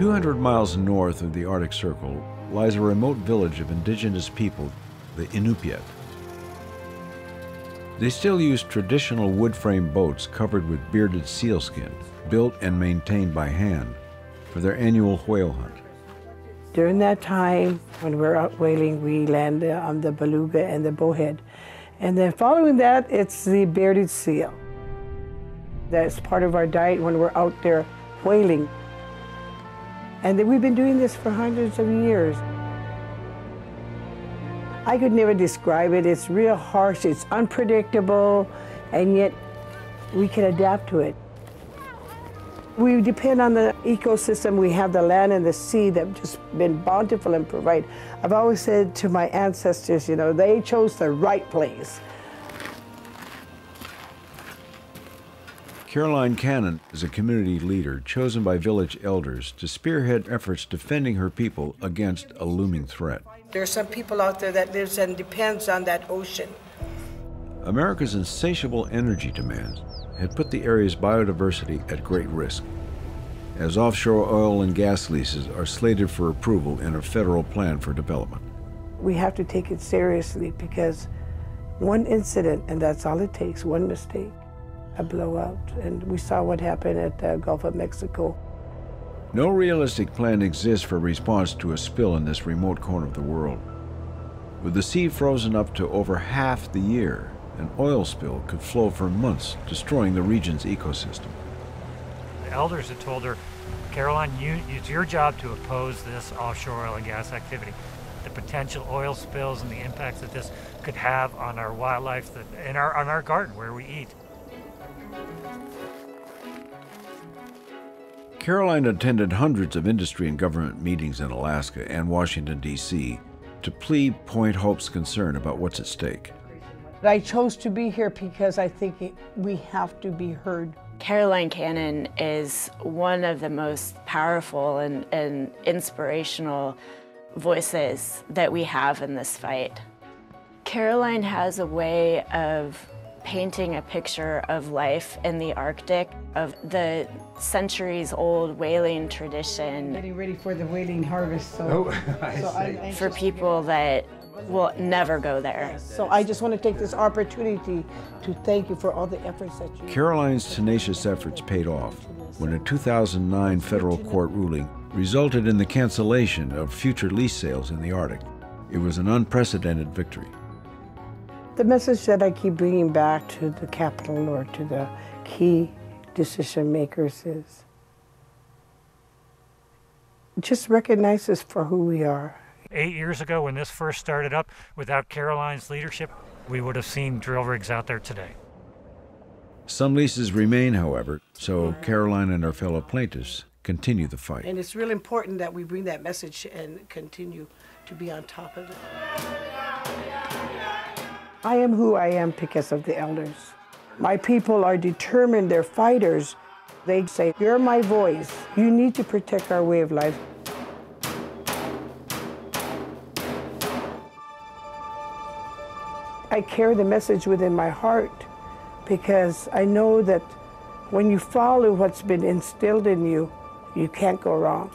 200 miles north of the Arctic Circle lies a remote village of indigenous people, the Inupiat. They still use traditional wood-frame boats covered with bearded sealskin, built and maintained by hand, for their annual whale hunt. During that time, when we're out whaling, we land on the beluga and the bowhead. And then following that, it's the bearded seal. That's part of our diet when we're out there whaling. And then we've been doing this for hundreds of years. I could never describe it. It's real harsh, it's unpredictable, and yet we can adapt to it. We depend on the ecosystem. We have the land and the sea that have just been bountiful and provide. I've always said to my ancestors, you know, they chose the right place. Caroline Cannon is a community leader chosen by village elders to spearhead efforts defending her people against a looming threat. There are some people out there that lives and depends on that ocean. America's insatiable energy demands had put the area's biodiversity at great risk, as offshore oil and gas leases are slated for approval in a federal plan for development. We have to take it seriously because one incident, and that's all it takes, one mistake, a blowout. And we saw what happened at the Gulf of Mexico. No realistic plan exists for response to a spill in this remote corner of the world. With the sea frozen up to over half the year, an oil spill could flow for months, destroying the region's ecosystem. The elders had told her, Caroline, it's your job to oppose this offshore oil and gas activity. The potential oil spills and the impacts that this could have on our wildlife and on our garden where we eat. Caroline attended hundreds of industry and government meetings in Alaska and Washington, D.C. to plead Point Hope's concern about what's at stake. I chose to be here because I think we have to be heard. Caroline Cannon is one of the most powerful and inspirational voices that we have in this fight. Caroline has a way of painting a picture of life in the Arctic, of the centuries-old whaling tradition. Getting ready for the whaling harvest, for people that will never go there. So I just want to take this opportunity to thank you for all the efforts that you... Caroline's tenacious efforts paid off when a 2009 federal court ruling resulted in the cancellation of future lease sales in the Arctic. It was an unprecedented victory. The message that I keep bringing back to the Capitol or to the key decision makers is just recognize us for who we are. 8 years ago, when this first started up, without Caroline's leadership, we would have seen drill rigs out there today. Some leases remain, however, so Caroline and her fellow plaintiffs continue the fight. And it's really important that we bring that message and continue to be on top of it. I am who I am because of the elders. My people are determined, they're fighters. They say, you're my voice. You need to protect our way of life. I carry the message within my heart because I know that when you follow what's been instilled in you, you can't go wrong.